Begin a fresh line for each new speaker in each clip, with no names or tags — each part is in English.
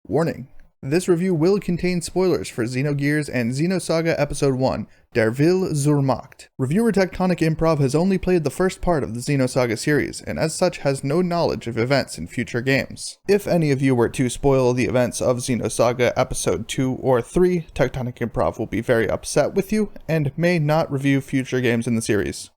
Warning. This review will contain spoilers for Xenogears and Xenosaga Episode 1, Der Wille zur Macht. Reviewer TectonicImprov has only played the first part of the Xenosaga series, and as such has no knowledge of events in future games. If any of you were to spoil the events of Xenosaga Episode 2 or 3, TectonicImprov will be very upset with you, and may not review future games in the series.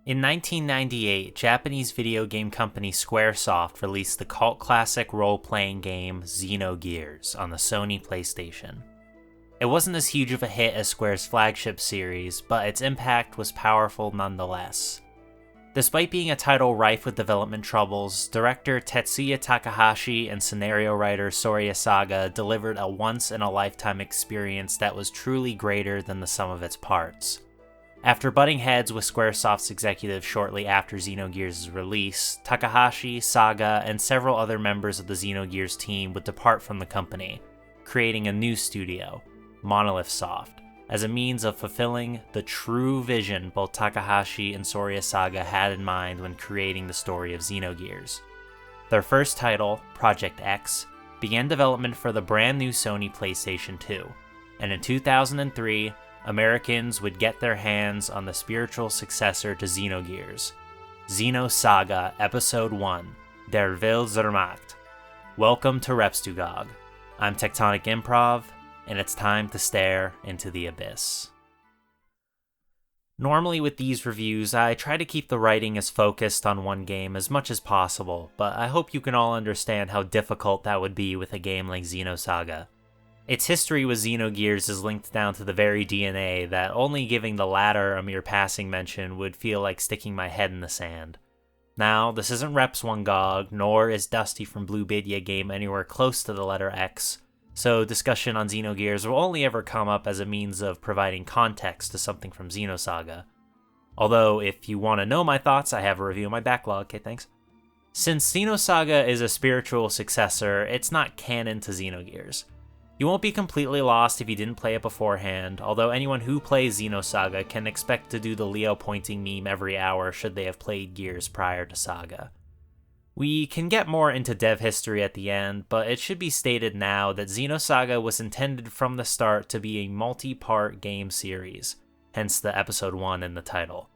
In 1998, Japanese video game company Squaresoft released the cult classic role-playing game Xenogears on the Sony PlayStation. It wasn't as huge of a hit as Square's flagship series, but its impact was powerful nonetheless. Despite being a title rife with development troubles, director Tetsuya Takahashi and scenario writer Xenosaga delivered a once-in-a-lifetime experience that was truly greater than the sum of its parts. After butting heads with Squaresoft's executives shortly after Xenogears' release, Takahashi, Saga, and several other members of the Xenogears team would depart from the company, creating a new studio, Monolith Soft, as a means of fulfilling the true vision both Takahashi and Xenosaga had in mind when creating the story of Xenogears. Their first title, Project X, began development for the brand new Sony PlayStation 2, and in 2003, Americans would get their hands on the spiritual successor to Xenogears, Xenosaga Episode 1, Der Wille zur Macht. Welcome to Repstugog. I'm TectonicImprov, and it's time to stare into the abyss. Normally with these reviews, I try to keep the writing as focused on one game as much as possible, but I hope you can all understand how difficult that would be with a game like Xenosaga. Its history with Xenogears is linked down to the very DNA that only giving the latter a mere passing mention would feel like sticking my head in the sand. Now, this isn't Reps 1 GOG, nor is Dusty from Blue Bidya game anywhere close to the letter X, so discussion on Xenogears will only ever come up as a means of providing context to something from Xenosaga. Although, if you want to know my thoughts, I have a review in my backlog, okay thanks. Since Xenosaga is a spiritual successor, it's not canon to Xenogears. You won't be completely lost if you didn't play it beforehand, although anyone who plays Xenosaga can expect to do the Leo pointing meme every hour should they have played Gears prior to Saga. We can get more into dev history at the end, but it should be stated now that Xenosaga was intended from the start to be a multi-part game series, hence the episode 1 in the title.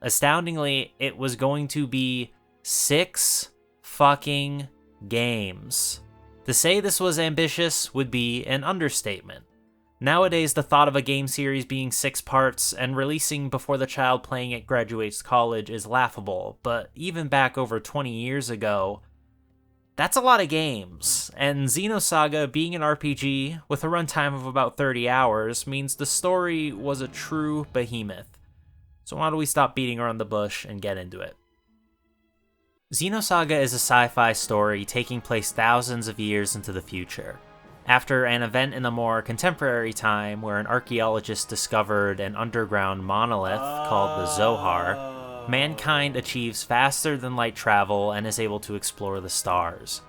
Astoundingly, it was going to be 6 fucking games. To say this was ambitious would be an understatement. Nowadays, the thought of a game series being 6 parts and releasing before the child playing it graduates college is laughable, but even back over 20 years ago, that's a lot of games, and Xenosaga being an RPG with a runtime of about 30 hours means the story was a true behemoth. So why don't we stop beating around the bush and get into it? Xenosaga is a sci-fi story taking place thousands of years into the future. After an event in a more contemporary time where an archaeologist discovered an underground monolith called the Zohar, mankind achieves faster than light travel and is able to explore the stars.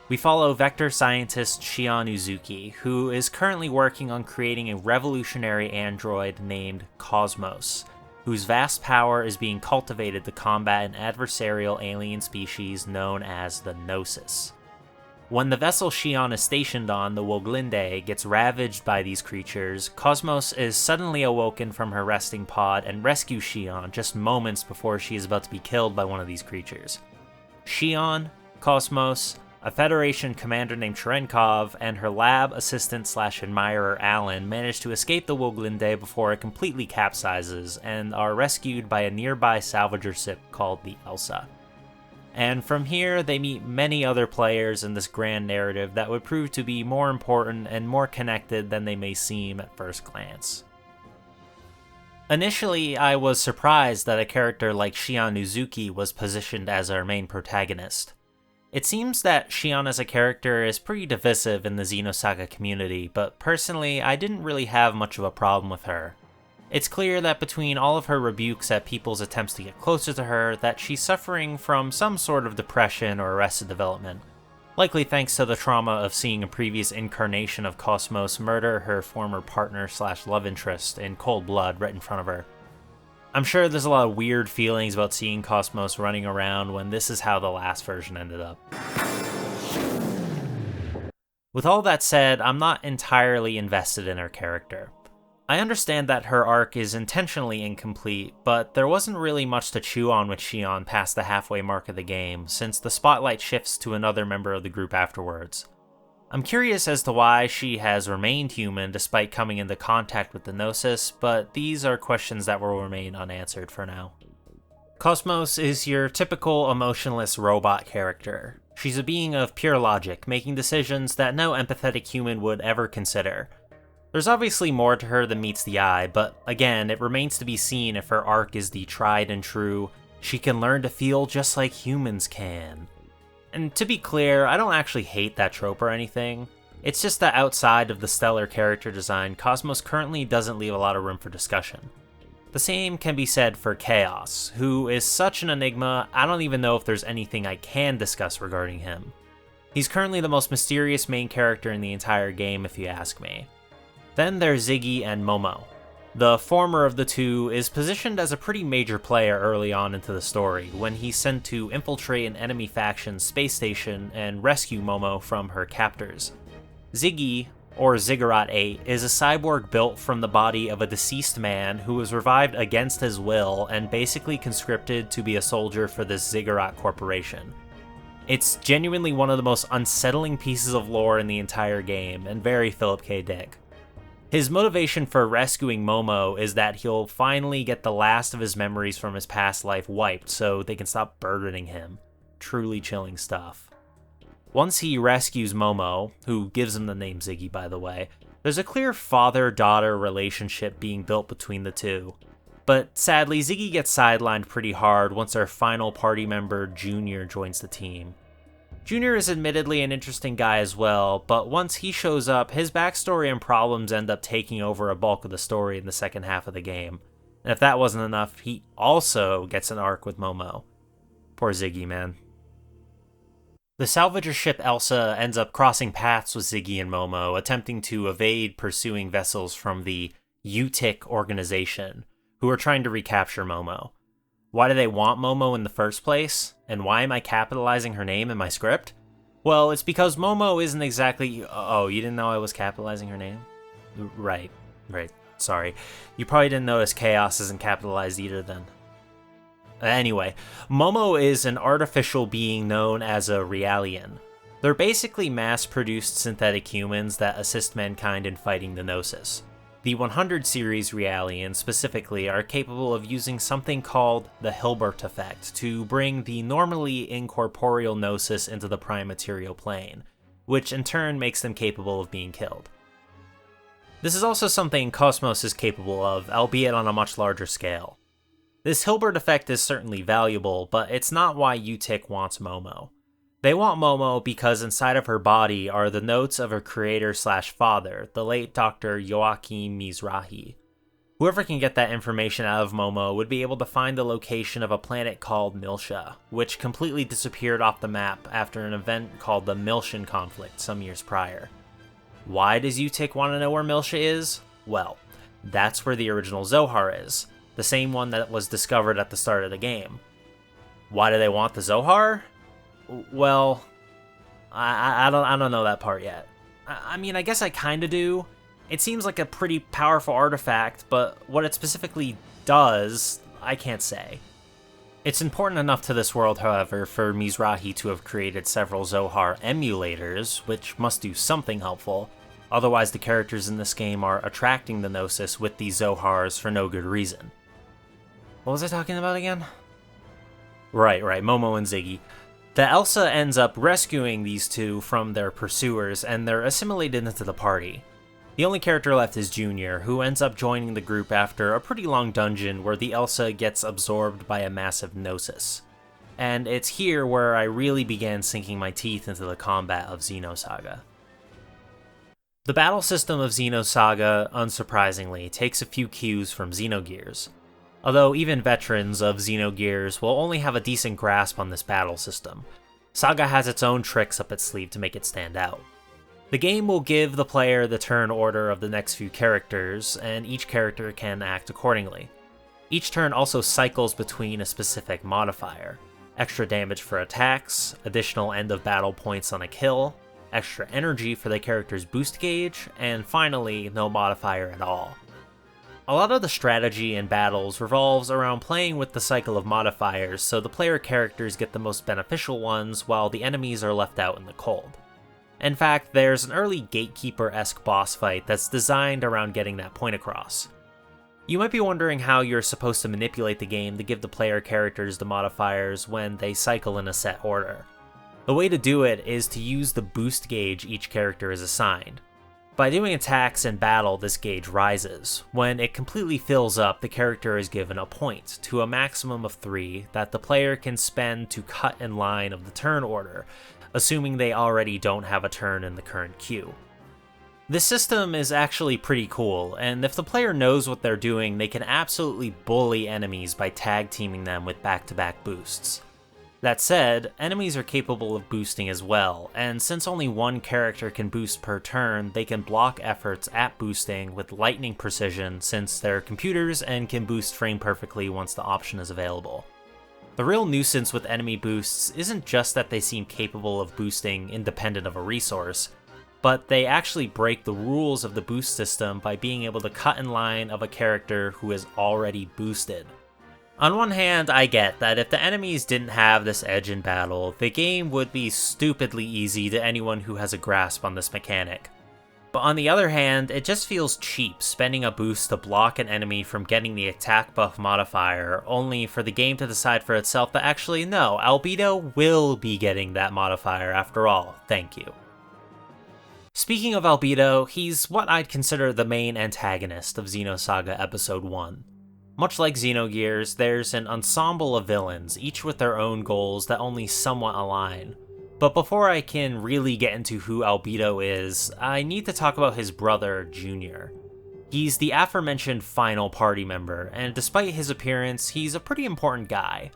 We follow vector scientist Shion Uzuki, who is currently working on creating a revolutionary android named Cosmos, whose vast power is being cultivated to combat an adversarial alien species known as the Gnosis. When the vessel Shion is stationed on, the Woglinde, gets ravaged by these creatures, Cosmos is suddenly awoken from her resting pod and rescues Shion just moments before she is about to be killed by one of these creatures. Shion, Cosmos, a Federation commander named Cherenkov, and her lab assistant/admirer Alan manage to escape the Woglinde before it completely capsizes and are rescued by a nearby salvager ship called the Elsa. And from here, they meet many other players in this grand narrative that would prove to be more important and more connected than they may seem at first glance. Initially, I was surprised that a character like Shion Uzuki was positioned as our main protagonist. It seems that Shion as a character is pretty divisive in the Xenosaga community, but personally, I didn't really have much of a problem with her. It's clear that between all of her rebukes at people's attempts to get closer to her, that she's suffering from some sort of depression or arrested development, likely thanks to the trauma of seeing a previous incarnation of Cosmos murder her former partner/love interest in cold blood right in front of her. I'm sure there's a lot of weird feelings about seeing Cosmos running around when this is how the last version ended up. With all that said, I'm not entirely invested in her character. I understand that her arc is intentionally incomplete, but there wasn't really much to chew on with Shion past the halfway mark of the game, since the spotlight shifts to another member of the group afterwards. I'm curious as to why she has remained human despite coming into contact with the Gnosis, but these are questions that will remain unanswered for now. Cosmos is your typical emotionless robot character. She's a being of pure logic, making decisions that no empathetic human would ever consider. There's obviously more to her than meets the eye, but again, it remains to be seen if her arc is the tried and true, she can learn to feel just like humans can. And to be clear, I don't actually hate that trope or anything. It's just that outside of the stellar character design, Cosmos currently doesn't leave a lot of room for discussion. The same can be said for Chaos, who is such an enigma, I don't even know if there's anything I can discuss regarding him. He's currently the most mysterious main character in the entire game if you ask me. Then there's Ziggy and Momo. The former of the two is positioned as a pretty major player early on into the story, when he's sent to infiltrate an enemy faction's space station and rescue Momo from her captors. Ziggy, or Ziggurat 8, is a cyborg built from the body of a deceased man who was revived against his will and basically conscripted to be a soldier for this Ziggurat corporation. It's genuinely one of the most unsettling pieces of lore in the entire game, and very Philip K. Dick. His motivation for rescuing Momo is that he'll finally get the last of his memories from his past life wiped so they can stop burdening him. Truly chilling stuff. Once he rescues Momo, who gives him the name Ziggy by the way, there's a clear father-daughter relationship being built between the two. But sadly, Ziggy gets sidelined pretty hard once our final party member, Junior, joins the team. Junior is admittedly an interesting guy as well, but once he shows up, his backstory and problems end up taking over a bulk of the story in the second half of the game. And if that wasn't enough, he also gets an arc with Momo. Poor Ziggy, man. The salvager ship Elsa ends up crossing paths with Ziggy and Momo, attempting to evade pursuing vessels from the UTIC organization, who are trying to recapture Momo. Why do they want Momo in the first place? And why am I capitalizing her name in my script? Well, it's because Momo isn't exactly... Oh, you didn't know I was capitalizing her name? Right. Sorry. You probably didn't notice Chaos isn't capitalized either then. Anyway, Momo is an artificial being known as a Realian. They're basically mass-produced synthetic humans that assist mankind in fighting the Gnosis. The 100 series Realians specifically are capable of using something called the Hilbert effect to bring the normally incorporeal Gnosis into the prime material plane, which in turn makes them capable of being killed. This is also something Cosmos is capable of, albeit on a much larger scale. This Hilbert effect is certainly valuable, but it's not why UTIC wants Momo. They want Momo because inside of her body are the notes of her creator/father, the late Dr. Joachim Mizrahi. Whoever can get that information out of Momo would be able to find the location of a planet called Miltia, which completely disappeared off the map after an event called the Miltian Conflict some years prior. Why does UTIC want to know where Miltia is? Well, that's where the original Zohar is, the same one that was discovered at the start of the game. Why do they want the Zohar? Well, I don't know that part yet. I mean, I guess I kinda do. It seems like a pretty powerful artifact, but what it specifically does, I can't say. It's important enough to this world, however, for Mizrahi to have created several Zohar emulators, which must do something helpful. Otherwise, the characters in this game are attracting the Gnosis with these Zohars for no good reason. What was I talking about again? Right, Momo and Ziggy. The Elsa ends up rescuing these two from their pursuers, and they're assimilated into the party. The only character left is Junior, who ends up joining the group after a pretty long dungeon where the Elsa gets absorbed by a massive Gnosis. And it's here where I really began sinking my teeth into the combat of Xenosaga. The battle system of Xenosaga, unsurprisingly, takes a few cues from Xenogears. Although even veterans of Xenogears will only have a decent grasp on this battle system, Saga has its own tricks up its sleeve to make it stand out. The game will give the player the turn order of the next few characters, and each character can act accordingly. Each turn also cycles between a specific modifier: extra damage for attacks, additional end of battle points on a kill, extra energy for the character's boost gauge, and finally, no modifier at all. A lot of the strategy in battles revolves around playing with the cycle of modifiers, so the player characters get the most beneficial ones while the enemies are left out in the cold. In fact, there's an early Gatekeeper-esque boss fight that's designed around getting that point across. You might be wondering how you're supposed to manipulate the game to give the player characters the modifiers when they cycle in a set order. The way to do it is to use the boost gauge each character is assigned. By doing attacks in battle, this gauge rises. When it completely fills up, the character is given a point, to a maximum of 3, that the player can spend to cut in line of the turn order, assuming they already don't have a turn in the current queue. This system is actually pretty cool, and if the player knows what they're doing, they can absolutely bully enemies by tag teaming them with back-to-back boosts. That said, enemies are capable of boosting as well, and since only one character can boost per turn, they can block efforts at boosting with lightning precision since they're computers and can boost frame perfectly once the option is available. The real nuisance with enemy boosts isn't just that they seem capable of boosting independent of a resource, but they actually break the rules of the boost system by being able to cut in line of a character who is already boosted. On one hand, I get that if the enemies didn't have this edge in battle, the game would be stupidly easy to anyone who has a grasp on this mechanic. But on the other hand, it just feels cheap spending a boost to block an enemy from getting the attack buff modifier, only for the game to decide for itself that actually no, Albedo will be getting that modifier after all, thank you. Speaking of Albedo, he's what I'd consider the main antagonist of Xenosaga Episode 1. Much like Xenogears, there's an ensemble of villains, each with their own goals that only somewhat align. But before I can really get into who Albedo is, I need to talk about his brother, Junior. He's the aforementioned final party member, and despite his appearance, he's a pretty important guy.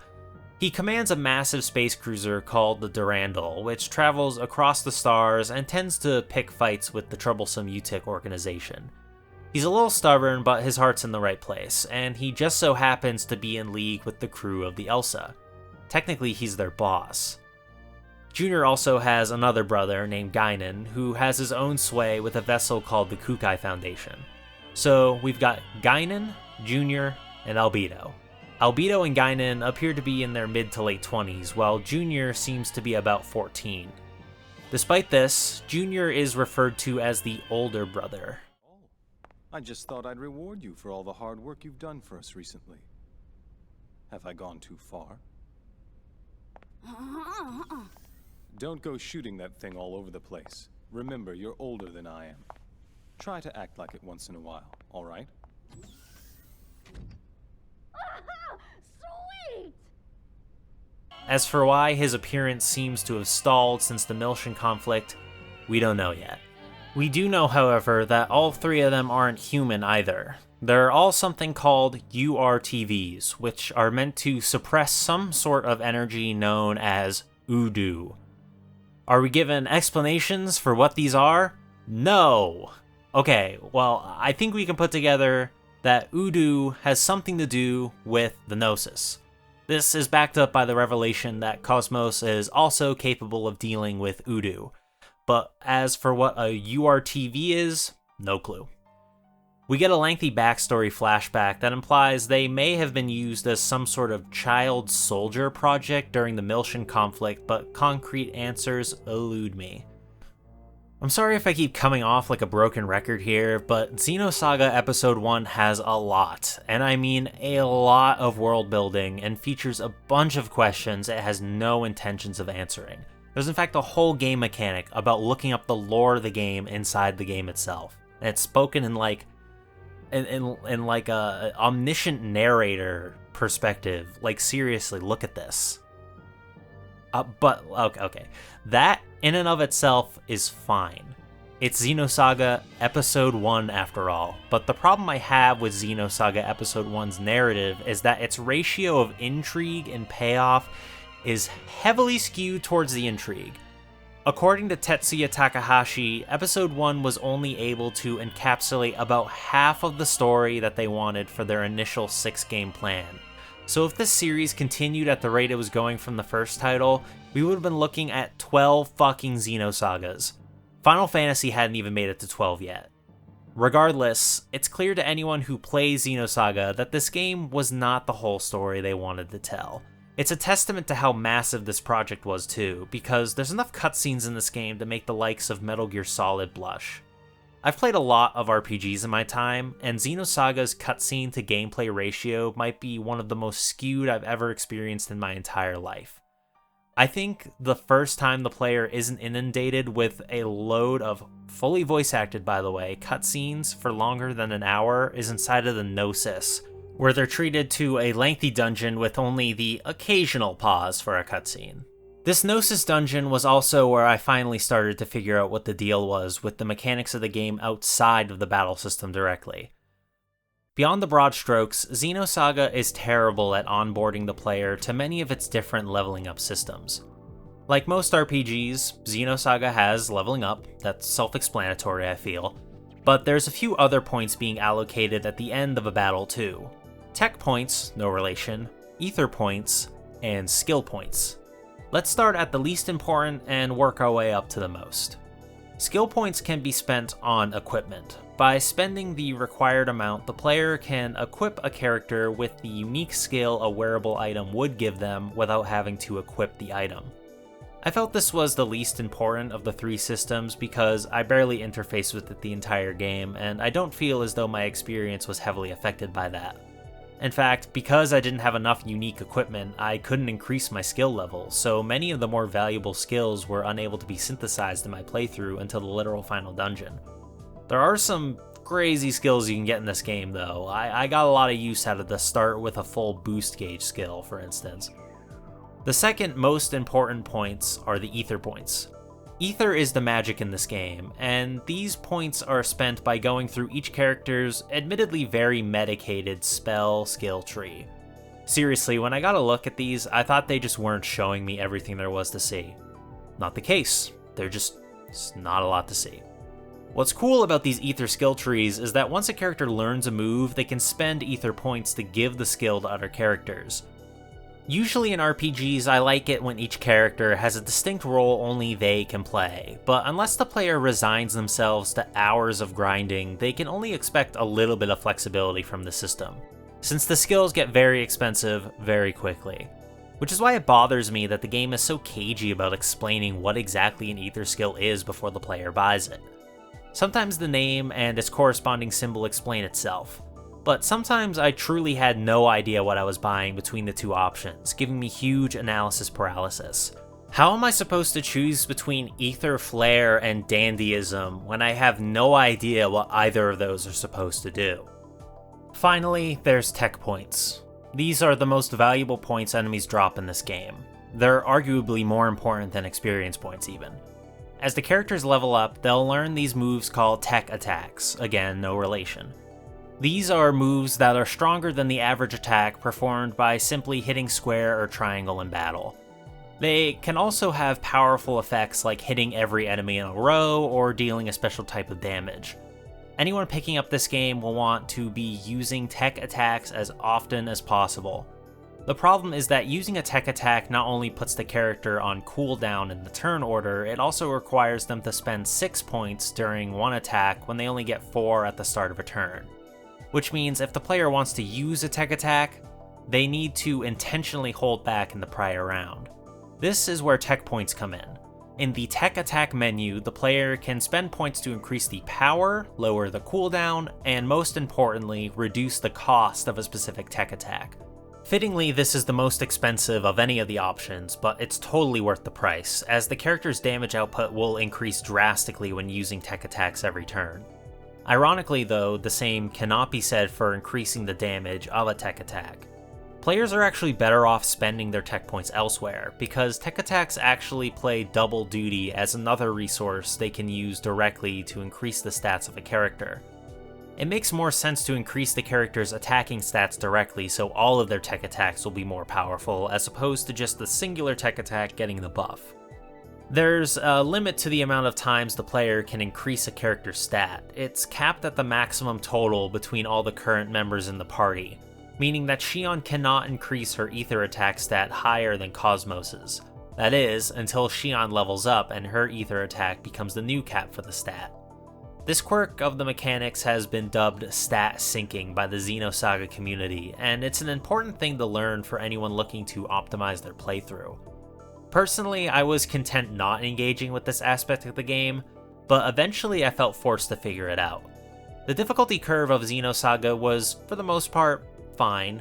He commands a massive space cruiser called the Durandal, which travels across the stars and tends to pick fights with the troublesome UTIC organization. He's a little stubborn, but his heart's in the right place, and he just so happens to be in league with the crew of the Elsa. Technically, he's their boss. Junior also has another brother named Guinan, who has his own sway with a vessel called the Kukai Foundation. So we've got Guinan, Junior, and Albedo. Albedo and Guinan appear to be in their mid to late 20s, while Junior seems to be about 14. Despite this, Junior is referred to as the older brother.
I just thought I'd reward you for all the hard work you've done for us recently. Have I gone too far? Don't go shooting that thing all over the place. Remember, you're older than I am. Try to act like it once in a while, all right?
Sweet!
As for why his appearance seems to have stalled since the Miltian conflict, we don't know yet. We do know, however, that all three of them aren't human either. They're all something called URTVs, which are meant to suppress some sort of energy known as Udu. Are we given explanations for what these are? No! Okay, well, I think we can put together that Udu has something to do with the Gnosis. This is backed up by the revelation that Cosmos is also capable of dealing with Udu. But as for what a URTV is, no clue. We get a lengthy backstory flashback that implies they may have been used as some sort of child soldier project during the Miltian conflict, but concrete answers elude me. I'm sorry if I keep coming off like a broken record here, but Xenosaga Episode 1 has a lot, and I mean a lot of world building, and features a bunch of questions it has no intentions of answering. There's in fact a whole game mechanic about looking up the lore of the game inside the game itself. And it's spoken in like a omniscient narrator perspective. Like seriously, look at this. But okay. That in and of itself is fine. It's Xenosaga Episode 1 after all. But the problem I have with Xenosaga Episode 1's narrative is that its ratio of intrigue and payoff is heavily skewed towards the intrigue. According to Tetsuya Takahashi, Episode 1 was only able to encapsulate about half of the story that they wanted for their initial 6-game plan. So if this series continued at the rate it was going from the first title, we would have been looking at 12 fucking Xenosagas. Final Fantasy hadn't even made it to 12 yet. Regardless, it's clear to anyone who plays Xenosaga that this game was not the whole story they wanted to tell. It's a testament to how massive this project was too, because there's enough cutscenes in this game to make the likes of Metal Gear Solid blush. I've played a lot of RPGs in my time, and Xenosaga's cutscene to gameplay ratio might be one of the most skewed I've ever experienced in my entire life. I think the first time the player isn't inundated with a load of, fully voice acted by the way, cutscenes for longer than an hour is inside of the Gnosis, where they're treated to a lengthy dungeon with only the occasional pause for a cutscene. This Gnosis dungeon was also where I finally started to figure out what the deal was with the mechanics of the game outside of the battle system directly. Beyond the broad strokes, Xenosaga is terrible at onboarding the player to many of its different leveling up systems. Like most RPGs, Xenosaga has leveling up, that's self-explanatory I feel, but there's a few other points being allocated at the end of a battle too. Tech points, no relation, ether points, and skill points. Let's start at the least important and work our way up to the most. Skill points can be spent on equipment. By spending the required amount, the player can equip a character with the unique skill a wearable item would give them without having to equip the item. I felt this was the least important of the three systems because I barely interfaced with it the entire game, and I don't feel as though my experience was heavily affected by that. In fact, because I didn't have enough unique equipment, I couldn't increase my skill level, so many of the more valuable skills were unable to be synthesized in my playthrough until the literal final dungeon. There are some crazy skills you can get in this game though. I got a lot of use out of the start with a full boost gauge skill, for instance. The second most important points are the ether points. Ether is the magic in this game, and these points are spent by going through each character's admittedly very medicated spell skill tree. Seriously, when I got a look at these, I thought they just weren't showing me everything there was to see. Not the case. There's not a lot to see. What's cool about these ether skill trees is that once a character learns a move, they can spend ether points to give the skill to other characters. Usually in RPGs, I like it when each character has a distinct role only they can play, but unless the player resigns themselves to hours of grinding, they can only expect a little bit of flexibility from the system, since the skills get very expensive very quickly. Which is why it bothers me that the game is so cagey about explaining what exactly an ether skill is before the player buys it. Sometimes the name and its corresponding symbol explain itself, but sometimes I truly had no idea what I was buying between the two options, giving me huge analysis paralysis. How am I supposed to choose between ether flair and dandyism when I have no idea what either of those are supposed to do? Finally, there's tech points. These are the most valuable points enemies drop in this game. They're arguably more important than experience points even. As the characters level up, they'll learn these moves called tech attacks, again, no relation. These are moves that are stronger than the average attack performed by simply hitting square or triangle in battle. They can also have powerful effects like hitting every enemy in a row or dealing a special type of damage. Anyone picking up this game will want to be using tech attacks as often as possible. The problem is that using a tech attack not only puts the character on cooldown in the turn order, it also requires them to spend 6 points during one attack when they only get 4 at the start of a turn. Which means if the player wants to use a tech attack, they need to intentionally hold back in the prior round. This is where tech points come in. In the tech attack menu, the player can spend points to increase the power, lower the cooldown, and most importantly, reduce the cost of a specific tech attack. Fittingly, this is the most expensive of any of the options, but it's totally worth the price, as the character's damage output will increase drastically when using tech attacks every turn. Ironically though, the same cannot be said for increasing the damage of a tech attack. Players are actually better off spending their tech points elsewhere, because tech attacks actually play double duty as another resource they can use directly to increase the stats of a character. It makes more sense to increase the character's attacking stats directly so all of their tech attacks will be more powerful, as opposed to just the singular tech attack getting the buff. There's a limit to the amount of times the player can increase a character's stat. It's capped at the maximum total between all the current members in the party, meaning that Shion cannot increase her ether attack stat higher than Cosmos's. That is, until Xion levels up and her ether attack becomes the new cap for the stat. This quirk of the mechanics has been dubbed stat syncing by the Xenosaga community, and it's an important thing to learn for anyone looking to optimize their playthrough. Personally, I was content not engaging with this aspect of the game, but eventually I felt forced to figure it out. The difficulty curve of Xenosaga was, for the most part, fine.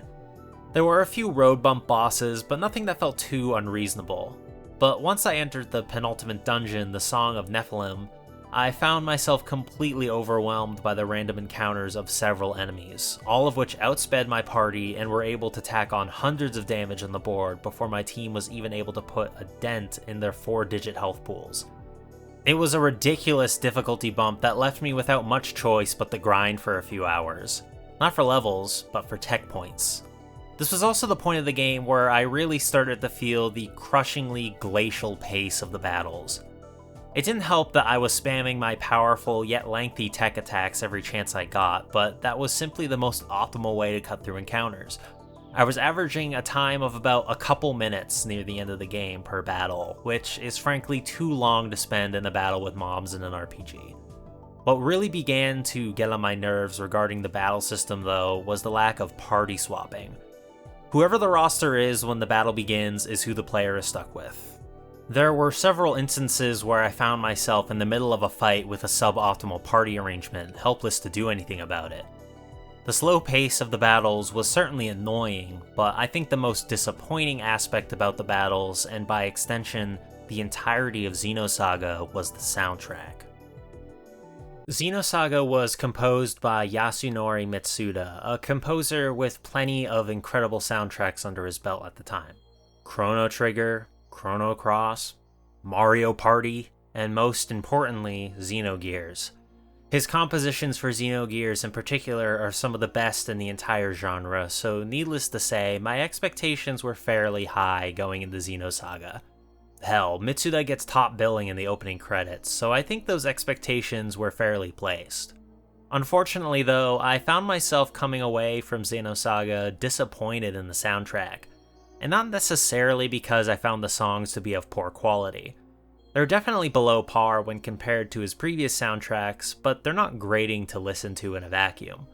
There were a few road bump bosses, but nothing that felt too unreasonable. But once I entered the penultimate dungeon, the Song of Nephilim, I found myself completely overwhelmed by the random encounters of several enemies, all of which outsped my party and were able to tack on hundreds of damage on the board before my team was even able to put a dent in their 4-digit health pools. It was a ridiculous difficulty bump that left me without much choice but the grind for a few hours. Not for levels, but for tech points. This was also the point of the game where I really started to feel the crushingly glacial pace of the battles. It didn't help that I was spamming my powerful yet lengthy tech attacks every chance I got, but that was simply the most optimal way to cut through encounters. I was averaging a time of about a couple minutes near the end of the game per battle, which is frankly too long to spend in a battle with mobs in an RPG. What really began to get on my nerves regarding the battle system though was the lack of party swapping. Whoever the roster is when the battle begins is who the player is stuck with. There were several instances where I found myself in the middle of a fight with a suboptimal party arrangement, helpless to do anything about it. The slow pace of the battles was certainly annoying, but I think the most disappointing aspect about the battles, and by extension, the entirety of Xenosaga, was the soundtrack. Xenosaga was composed by Yasunori Mitsuda, a composer with plenty of incredible soundtracks under his belt at the time. Chrono Trigger, Chrono Cross, Mario Party, and most importantly, Xenogears. His compositions for Xenogears in particular are some of the best in the entire genre, so needless to say, my expectations were fairly high going into Xenosaga. Hell, Mitsuda gets top billing in the opening credits, so I think those expectations were fairly placed. Unfortunately though, I found myself coming away from Xenosaga disappointed in the soundtrack. And not necessarily because I found the songs to be of poor quality. They're definitely below par when compared to his previous soundtracks, but they're not grating to listen to in a vacuum.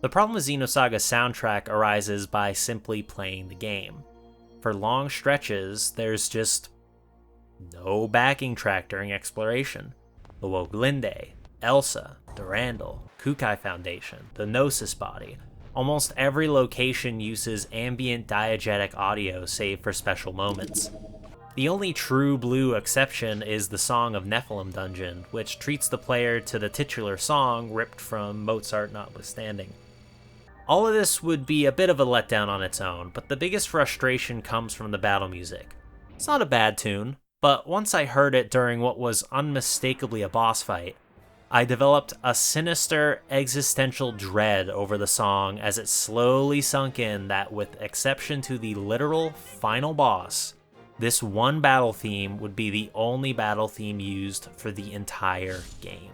The problem with Xenosaga's soundtrack arises by simply playing the game. For long stretches, there's just no backing track during exploration. The Woglinde, Elsa, Durandal, Kukai Foundation, the Gnosis Body. Almost every location uses ambient diegetic audio save for special moments. The only true blue exception is the Song of Nephilim dungeon, which treats the player to the titular song ripped from Mozart notwithstanding. All of this would be a bit of a letdown on its own, but the biggest frustration comes from the battle music. It's not a bad tune, but once I heard it during what was unmistakably a boss fight, I developed a sinister existential dread over the song as it slowly sunk in that with exception to the literal final boss, this one battle theme would be the only battle theme used for the entire game.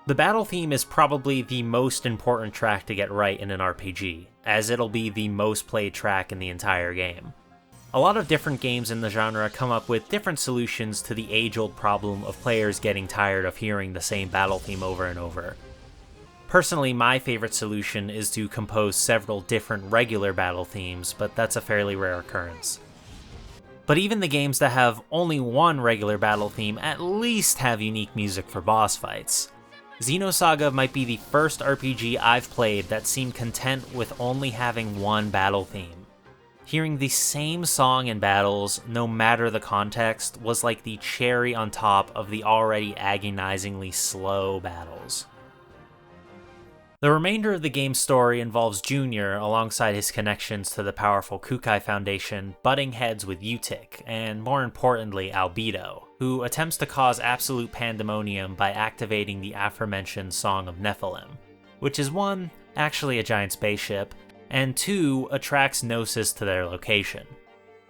The battle theme is probably the most important track to get right in an RPG, as it'll be the most played track in the entire game. A lot of different games in the genre come up with different solutions to the age-old problem of players getting tired of hearing the same battle theme over and over. Personally, my favorite solution is to compose several different regular battle themes, but that's a fairly rare occurrence. But even the games that have only one regular battle theme at least have unique music for boss fights. Xenosaga might be the first RPG I've played that seemed content with only having one battle theme. Hearing the same song in battles, no matter the context, was like the cherry on top of the already agonizingly slow battles. The remainder of the game's story involves Junior, alongside his connections to the powerful Kukai Foundation, butting heads with Utic, and more importantly, Albedo, who attempts to cause absolute pandemonium by activating the aforementioned Song of Nephilim, which is 1, actually a giant spaceship, and 2, attracts Gnosis to their location.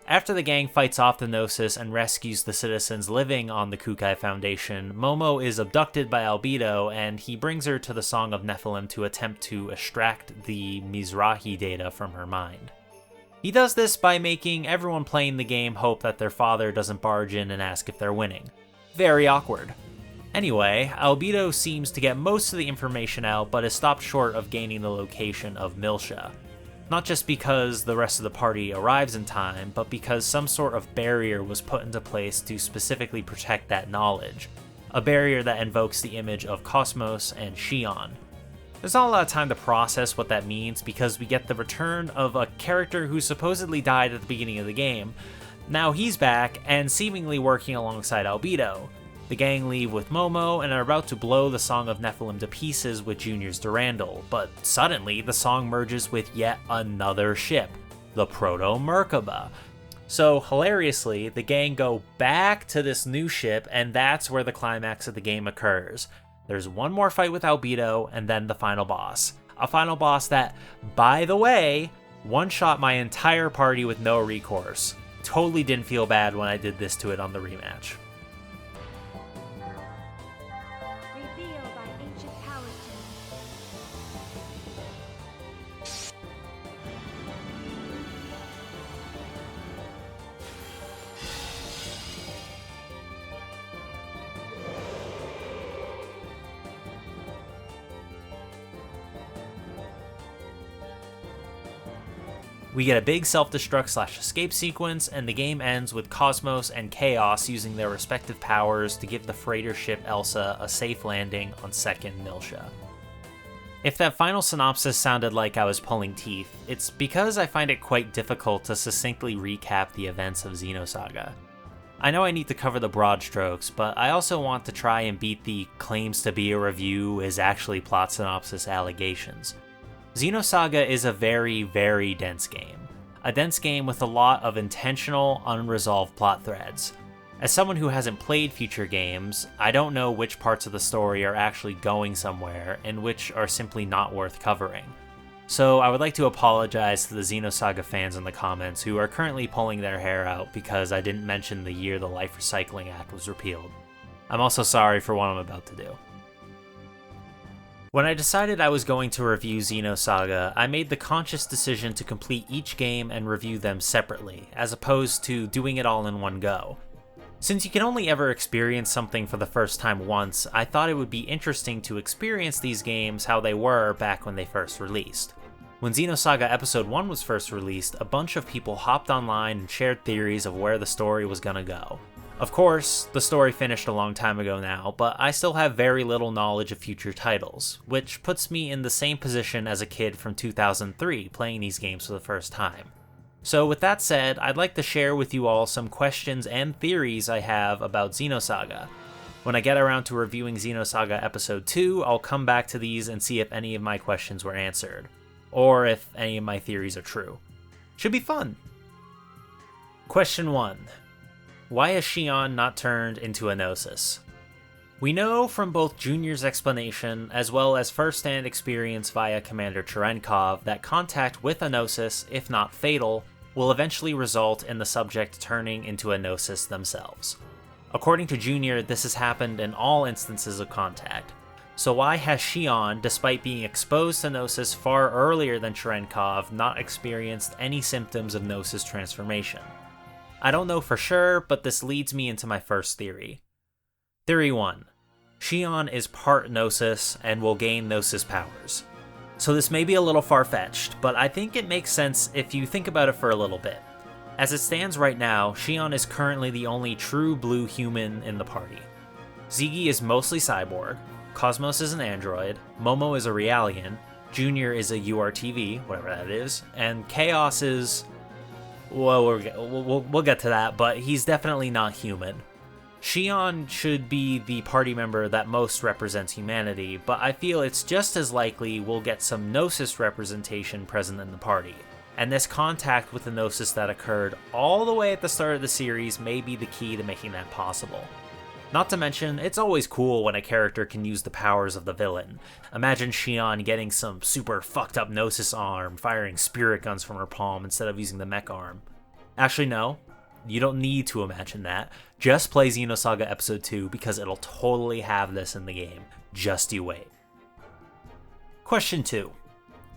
After the gang fights off the Gnosis and rescues the citizens living on the Kukai Foundation, Momo is abducted by Albedo, and he brings her to the Song of Nephilim to attempt to extract the Mizrahi data from her mind. He does this by making everyone playing the game hope that their father doesn't barge in and ask if they're winning. Very awkward. Anyway, Albedo seems to get most of the information out, but is stopped short of gaining the location of Milsha. Not just because the rest of the party arrives in time, but because some sort of barrier was put into place to specifically protect that knowledge. A barrier that invokes the image of Cosmos and Xion. There's not a lot of time to process what that means because we get the return of a character who supposedly died at the beginning of the game. Now he's back and seemingly working alongside Albedo. The gang leave with Momo and are about to blow the Song of Nephilim to pieces with Junior's Durandal, but suddenly the song merges with yet another ship, the Proto-Merkaba. So hilariously, the gang go back to this new ship, and that's where the climax of the game occurs. There's one more fight with Albedo, and then the final boss. A final boss that, by the way, one-shot my entire party with no recourse. Totally didn't feel bad when I did this to it on the rematch.
Revealed by ancient power
We get a big self-destruct/escape sequence, and the game ends with Cosmos and Chaos using their respective powers to give the freighter ship Elsa a safe landing on second Milsha. If that final synopsis sounded like I was pulling teeth, it's because I find it quite difficult to succinctly recap the events of Xenosaga. I know I need to cover the broad strokes, but I also want to try and beat the claims to be a review is actually plot synopsis allegations. Xenosaga is a very, very dense game. A dense game with a lot of intentional, unresolved plot threads. As someone who hasn't played future games, I don't know which parts of the story are actually going somewhere and which are simply not worth covering. So I would like to apologize to the Xenosaga fans in the comments who are currently pulling their hair out because I didn't mention the year the Life Recycling Act was repealed. I'm also sorry for what I'm about to do. When I decided I was going to review Xenosaga, I made the conscious decision to complete each game and review them separately, as opposed to doing it all in one go. Since you can only ever experience something for the first time once, I thought it would be interesting to experience these games how they were back when they first released. When Xenosaga Episode 1 was first released, a bunch of people hopped online and shared theories of where the story was gonna go. Of course, the story finished a long time ago now, but I still have very little knowledge of future titles, which puts me in the same position as a kid from 2003 playing these games for the first time. So with that said, I'd like to share with you all some questions and theories I have about Xenosaga. When I get around to reviewing Xenosaga Episode 2, I'll come back to these and see if any of my questions were answered, or if any of my theories are true. Should be fun! Question 1. Why has Xion not turned into a Gnosis? We know from both Junior's explanation as well as first-hand experience via Commander Cherenkov that contact with a Gnosis, if not fatal, will eventually result in the subject turning into a Gnosis themselves. According to Junior, this has happened in all instances of contact. So why has Xion, despite being exposed to Gnosis far earlier than Cherenkov, not experienced any symptoms of Gnosis transformation? I don't know for sure, but this leads me into my first theory. Theory 1. Xion is part Gnosis and will gain Gnosis powers. So this may be a little far-fetched, but I think it makes sense if you think about it for a little bit. As it stands right now, Xion is currently the only true blue human in the party. Ziggy is mostly cyborg, Cosmos is an android, Momo is a Realian, Junior is a URTV, whatever that is, and Chaos is... well, we'll get to that, but he's definitely not human. Xion should be the party member that most represents humanity, but I feel it's just as likely we'll get some Gnosis representation present in the party, and this contact with the Gnosis that occurred all the way at the start of the series may be the key to making that possible. Not to mention, it's always cool when a character can use the powers of the villain. Imagine Xion getting some super fucked up Gnosis arm, firing spirit guns from her palm instead of using the mech arm. Actually, no. You don't need to imagine that. Just play Xenosaga Episode 2 because it'll totally have this in the game. Just you wait. Question 2.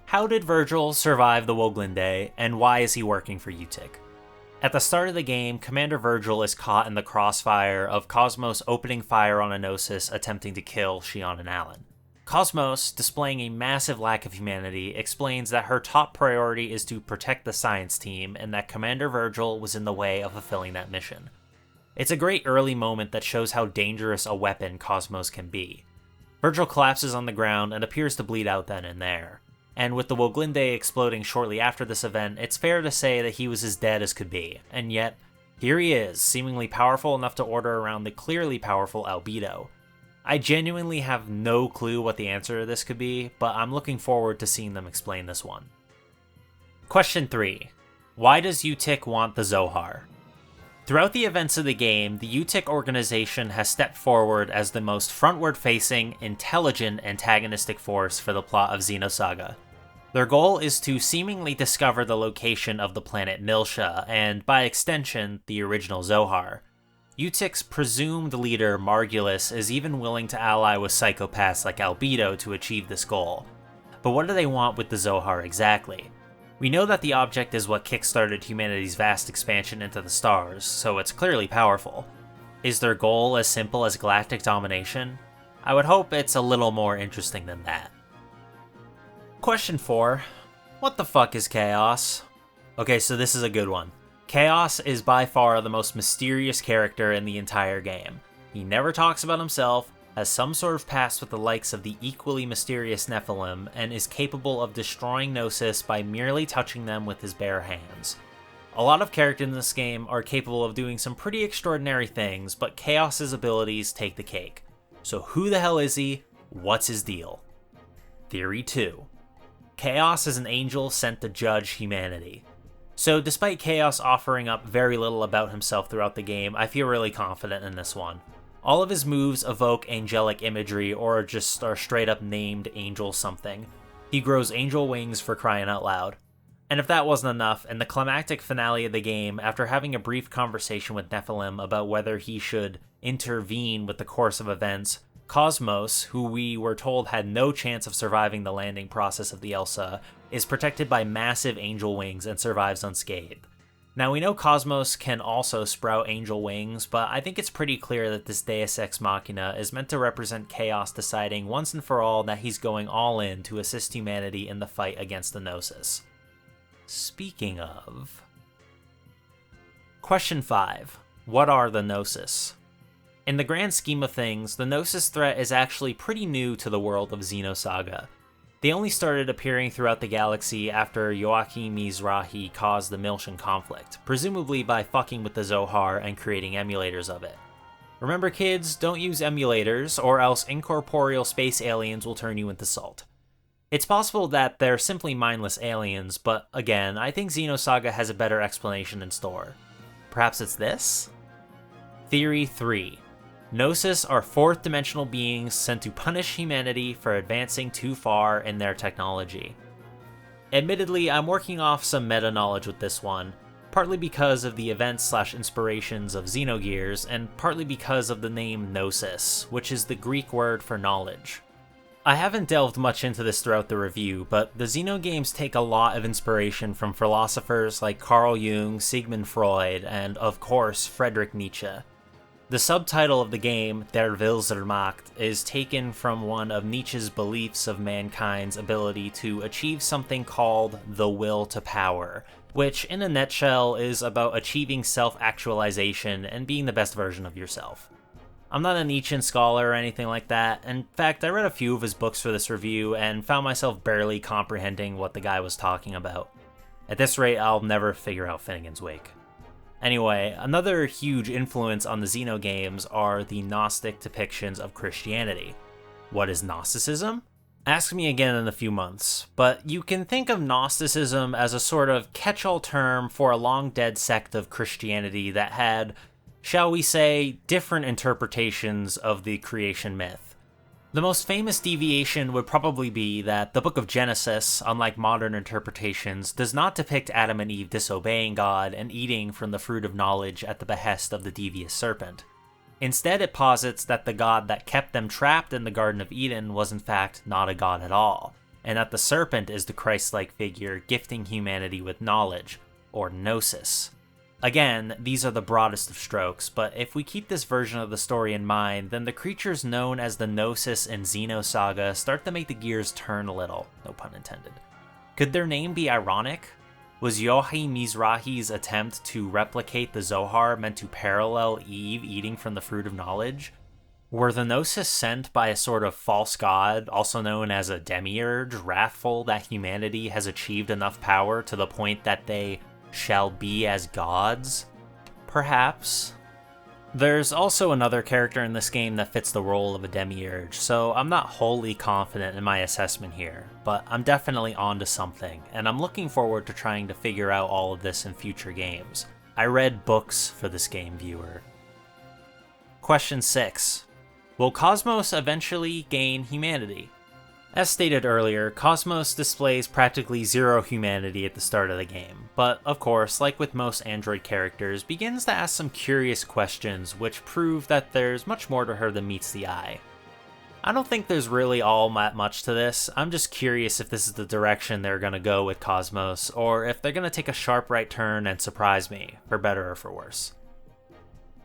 How did Virgil survive the Woglinde, and why is he working for UTIC? At the start of the game, Commander Virgil is caught in the crossfire of Cosmos opening fire on a Gnosis attempting to kill Shion and Alan. Cosmos, displaying a massive lack of humanity, explains that her top priority is to protect the science team and that Commander Virgil was in the way of fulfilling that mission. It's a great early moment that shows how dangerous a weapon Cosmos can be. Virgil collapses on the ground and appears to bleed out then and there. And with the Woglinde exploding shortly after this event, it's fair to say that he was as dead as could be, and yet, here he is, seemingly powerful enough to order around the clearly powerful Albedo. I genuinely have no clue what the answer to this could be, but I'm looking forward to seeing them explain this one. Question 3. Why does UTIC want the Zohar? Throughout the events of the game, the UTIC organization has stepped forward as the most frontward-facing, intelligent antagonistic force for the plot of Xenosaga. Their goal is to seemingly discover the location of the planet Milsha, and by extension, the original Zohar. UTIC's presumed leader, MERCILESS, is even willing to ally with psychopaths like Albedo to achieve this goal. But what do they want with the Zohar exactly? We know that the object is what kickstarted humanity's vast expansion into the stars, so it's clearly powerful. Is their goal as simple as galactic domination? I would hope it's a little more interesting than that. Question 4. What the fuck is Chaos? Okay, so this is a good one. Chaos is by far the most mysterious character in the entire game. He never talks about himself, has some sort of past with the likes of the equally mysterious Nephilim, and is capable of destroying Gnosis by merely touching them with his bare hands. A lot of characters in this game are capable of doing some pretty extraordinary things, but Chaos's abilities take the cake. So who the hell is he? What's his deal? Theory 2. Chaos is an angel sent to judge humanity. So despite Chaos offering up very little about himself throughout the game, I feel really confident in this one. All of his moves evoke angelic imagery or just are straight up named Angel something. He grows angel wings for crying out loud. And if that wasn't enough, in the climactic finale of the game, after having a brief conversation with Nephilim about whether he should intervene with the course of events, Cosmos, who we were told had no chance of surviving the landing process of the Elsa, is protected by massive angel wings and survives unscathed. Now, we know Cosmos can also sprout angel wings, but I think it's pretty clear that this Deus Ex Machina is meant to represent Chaos deciding once and for all that he's going all in to assist humanity in the fight against the Gnosis. Speaking of... Question 5. What are the Gnosis? In the grand scheme of things, the Gnosis threat is actually pretty new to the world of Xenosaga. They only started appearing throughout the galaxy after Joachim Mizrahi caused the Milshan conflict, presumably by fucking with the Zohar and creating emulators of it. Remember kids, don't use emulators, or else incorporeal space aliens will turn you into salt. It's possible that they're simply mindless aliens, but again, I think Xenosaga has a better explanation in store. Perhaps it's this? Theory 3. Gnosis are fourth-dimensional beings sent to punish humanity for advancing too far in their technology. Admittedly, I'm working off some meta-knowledge with this one, partly because of the events/inspirations of Xenogears, and partly because of the name Gnosis, which is the Greek word for knowledge. I haven't delved much into this throughout the review, but the Xeno games take a lot of inspiration from philosophers like Carl Jung, Sigmund Freud, and of course, Friedrich Nietzsche. The subtitle of the game, Der Wille zur Macht, is taken from one of Nietzsche's beliefs of mankind's ability to achieve something called the will to power, which in a nutshell is about achieving self-actualization and being the best version of yourself. I'm not a Nietzschean scholar or anything like that. In fact, I read a few of his books for this review and found myself barely comprehending what the guy was talking about. At this rate, I'll never figure out Finnegan's Wake. Anyway, another huge influence on the Xeno games are the Gnostic depictions of Christianity. What is Gnosticism? Ask me again in a few months, but you can think of Gnosticism as a sort of catch-all term for a long-dead sect of Christianity that had, shall we say, different interpretations of the creation myth. The most famous deviation would probably be that the Book of Genesis, unlike modern interpretations, does not depict Adam and Eve disobeying God and eating from the fruit of knowledge at the behest of the devious serpent. Instead, it posits that the God that kept them trapped in the Garden of Eden was in fact not a god at all. and that the serpent is the Christ-like figure gifting humanity with knowledge, or gnosis. Again, these are the broadest of strokes, but if we keep this version of the story in mind, then the creatures known as the Gnosis in Xenosaga start to make the gears turn a little, no pun intended. Could their name be ironic? Was Yohei Mizrahi's attempt to replicate the Zohar meant to parallel Eve eating from the fruit of knowledge? Were the Gnosis sent by a sort of false god, also known as a demiurge, wrathful that humanity has achieved enough power to the point that they shall be as gods? Perhaps. There's also another character in this game that fits the role of a demiurge, so I'm not wholly confident in my assessment here, but I'm definitely onto something, and I'm looking forward to trying to figure out all of this in future games. I read books for this game, viewer. Question 6. Will Cosmos eventually gain humanity? As stated earlier, Cosmos displays practically zero humanity at the start of the game, but of course, like with most android characters, begins to ask some curious questions which prove that there's much more to her than meets the eye. I don't think there's really all that much to this. I'm just curious if this is the direction they're gonna go with Cosmos, or if they're gonna take a sharp right turn and surprise me, for better or for worse.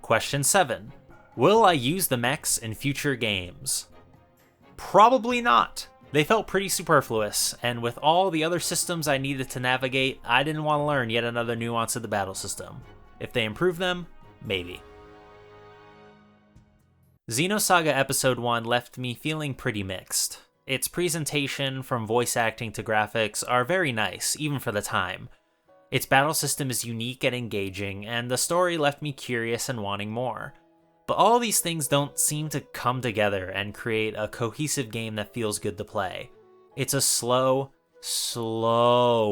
Question 7. Will I use the mechs in future games? Probably not. They felt pretty superfluous, and with all the other systems I needed to navigate, I didn't want to learn yet another nuance of the battle system. If they improve them, maybe. Xenosaga Episode 1 left me feeling pretty mixed. Its presentation, from voice acting to graphics, are very nice, even for the time. Its battle system is unique and engaging, and the story left me curious and wanting more. But all these things don't seem to come together and create a cohesive game that feels good to play. It's a slow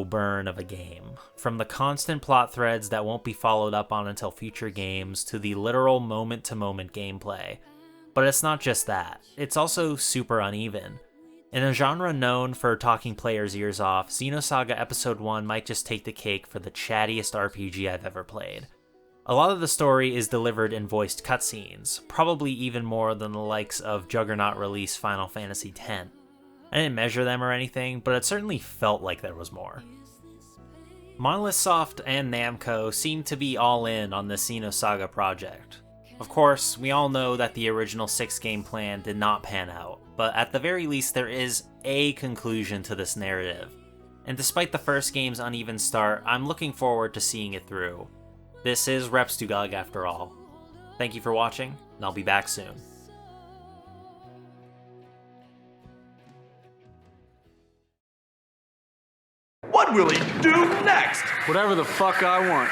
burn of a game. From the constant plot threads that won't be followed up on until future games, to the literal moment-to-moment gameplay. But it's not just that, it's also super uneven. In a genre known for talking players' ears off, Xenosaga Episode 1 might just take the cake for the chattiest RPG I've ever played. A lot of the story is delivered in voiced cutscenes, probably even more than the likes of Juggernaut release Final Fantasy X. I didn't measure them or anything, but it certainly felt like there was more. Monolith Soft and Namco seem to be all in on the Xenosaga project. Of course, we all know that the original 6-game plan did not pan out, but at the very least there is a conclusion to this narrative. And despite the first game's uneven start, I'm looking forward to seeing it through. This is Repstugug after all. Thank you for watching, and I'll be back soon.
What will he do next?
Whatever the fuck I want.